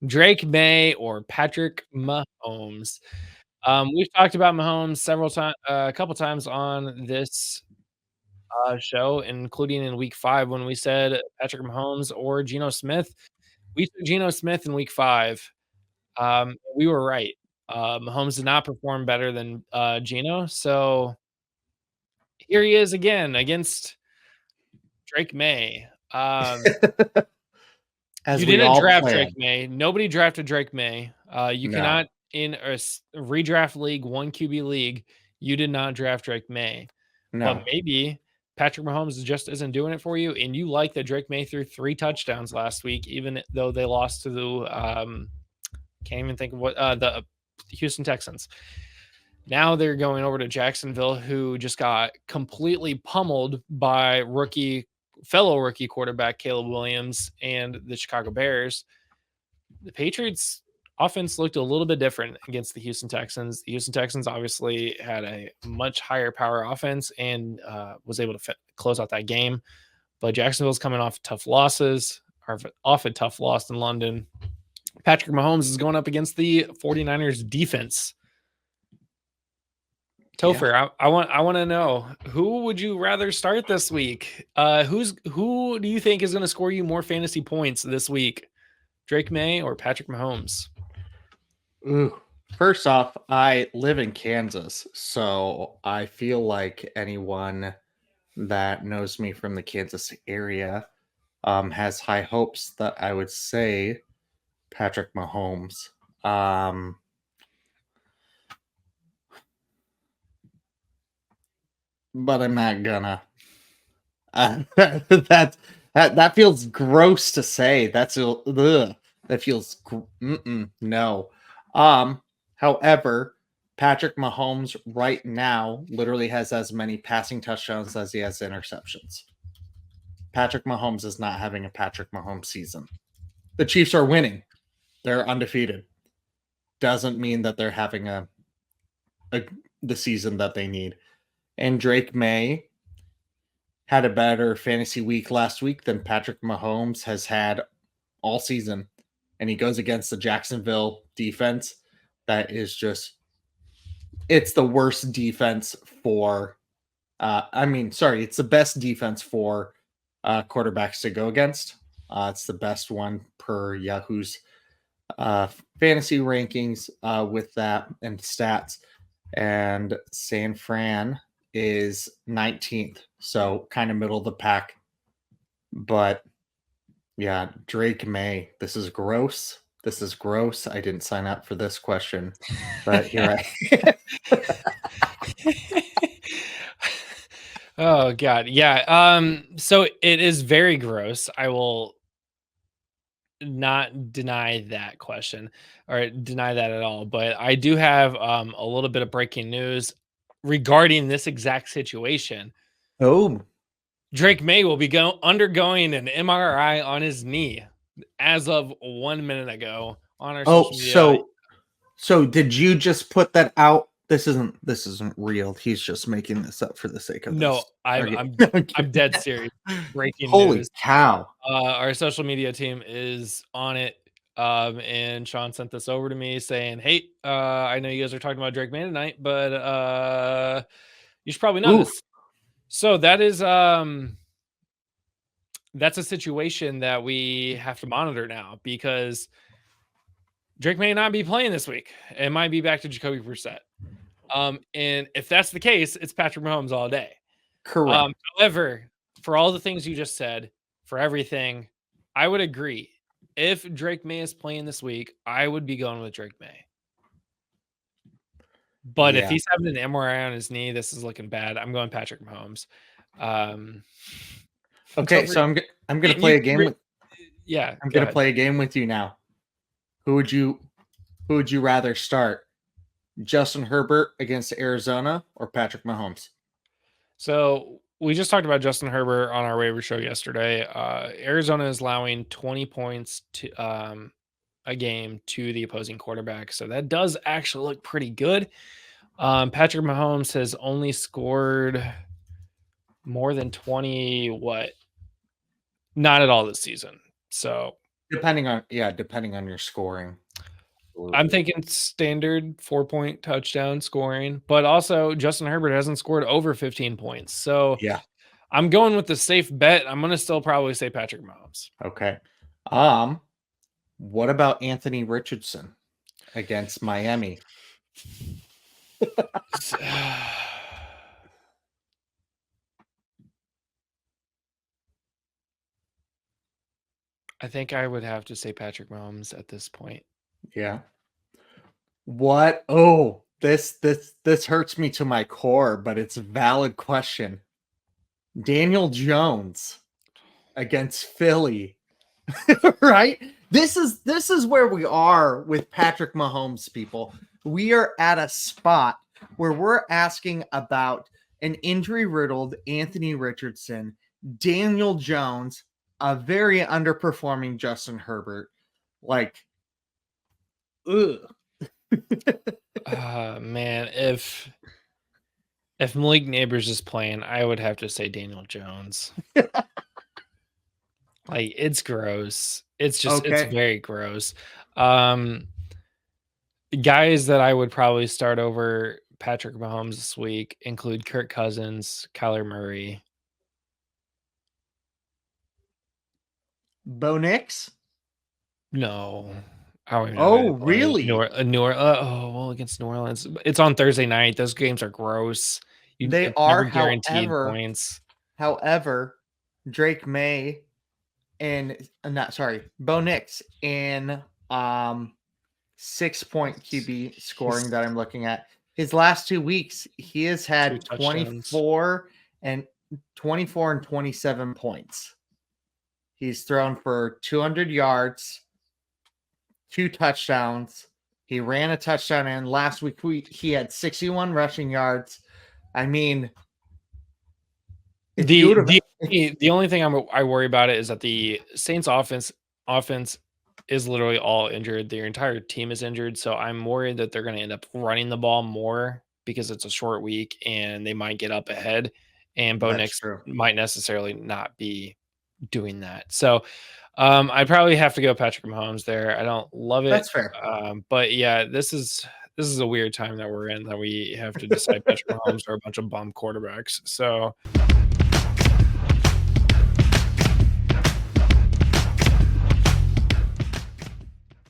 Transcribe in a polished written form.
Drake May or Patrick Mahomes. We've talked about Mahomes a couple times on this show, including in week 5 when we said Patrick Mahomes or Geno Smith. We took Geno Smith in week 5. We were right. Mahomes did not perform better than Geno, so here he is again against Drake May. As You we didn't all draft Drake planned. May. Nobody drafted Drake May. You No, cannot in a redraft league, 1 QB league, you did not draft Drake May. But no. maybe Patrick Mahomes just isn't doing it for you, and you like that Drake May threw 3 touchdowns last week, even though they lost to the can't even think of what the Houston Texans. Now they're going over to Jacksonville, who just got completely pummeled by fellow rookie quarterback Caleb Williams and the Chicago Bears. The Patriots offense looked a little bit different against the Houston Texans. The Houston Texans obviously had a much higher power offense and was able to close out that game. But Jacksonville's coming off tough losses, or off a tough loss in London. Patrick Mahomes is going up against the 49ers defense. Topher, Yeah. I want to know, who would you rather start this week? Who do you think is going to score you more fantasy points this week? Drake May or Patrick Mahomes? Ooh. First off, I live in Kansas, so I feel like anyone that knows me from the Kansas area has high hopes that I would say Patrick Mahomes. But I'm not gonna. That feels gross to say. That feels no. However, Patrick Mahomes right now literally has as many passing touchdowns as he has interceptions. Patrick Mahomes is not having a Patrick Mahomes season. The Chiefs are winning. They're undefeated. Doesn't mean that they're having the season that they need. And Drake May had a better fantasy week last week than Patrick Mahomes has had all season. And he goes against the Jacksonville defense that is just, it's the worst defense for, it's the best defense for quarterbacks to go against. It's the best one per Yahoo's fantasy rankings with that and stats. And San Fran is 19th, so kind of middle of the pack. But yeah, Drake May, this is gross. This is gross. I didn't sign up for this question, but here I. Oh God, yeah. So it is very gross. I will not deny that question or deny that at all. But I do have a little bit of breaking news regarding this exact situation. Oh, Drake May will be undergoing an MRI on his knee as of 1 minute ago on our social media. So did you just put that out? This isn't real. He's just making this up for the sake of No, this. I'm dead serious. Breaking Holy news. cow. Our social media team is on it. And Sean sent this over to me saying, "Hey, I know you guys are talking about Drake May tonight, but you should probably know this." So that is that's a situation that we have to monitor now, because Drake may not be playing this week. It might be back to Jacoby Brissett. And if that's the case, it's Patrick Mahomes all day. Correct. However, for all the things you just said, for everything, I would agree. If Drake May is playing this week, I would be going with Drake May. But if he's having an MRI on his knee, this is looking bad. I'm going Patrick Mahomes. Okay, so I'm gonna play a game with. Yeah, I'm gonna play a game with you now. Who would you rather start? Justin Herbert against Arizona or Patrick Mahomes? So we just talked about Justin Herbert on our waiver show yesterday. Arizona is allowing 20 points to a game to the opposing quarterback, so that does actually look pretty good. Patrick Mahomes has only scored more than 20, not at all this season. So depending on your scoring. I'm thinking standard 4-point touchdown scoring, but also Justin Herbert hasn't scored over 15 points. So Yeah. I'm going with the safe bet. I'm gonna still probably say Patrick Mahomes. Okay. What about Anthony Richardson against Miami? I think I would have to say Patrick Mahomes at this point. Yeah. What? Oh, this hurts me to my core, but it's a valid question. Daniel Jones against Philly. Right? This is where we are with Patrick Mahomes, people. We are at a spot where we're asking about an injury-riddled Anthony Richardson, Daniel Jones, a very underperforming Justin Herbert. Like, ugh. Man, if Malik Neighbors is playing, I would have to say Daniel Jones. Like, it's gross. It's Okay. very gross. Guys that I would probably start over Patrick Mahomes this week include Kirk Cousins, Kyler Murray. Bo Nix? No, I don't even know who Oh, they're playing. really? Against New Orleans. It's on Thursday night. Those games are gross. They It's are, never guaranteed points. however, Drake May and not sorry, Bo Nix in 6-point QB scoring He's that I'm looking at. His last 2 weeks, he has 2 had touchdowns. 24 and 27 points. He's thrown for 200 yards, 2 touchdowns. He ran a touchdown, and last week he had 61 rushing yards. I mean, if you would have, The only thing I worry about it is that the Saints offense is literally all injured. Their entire team is injured, so I'm worried that they're gonna end up running the ball more because it's a short week and they might get up ahead, and Bo that's Nix true. might necessarily not be doing that. So, I'd probably have to go Patrick Mahomes there. I don't love it, That's fair. but yeah, this is a weird time that we're in that we have to decide Patrick Mahomes or a bunch of bum quarterbacks. So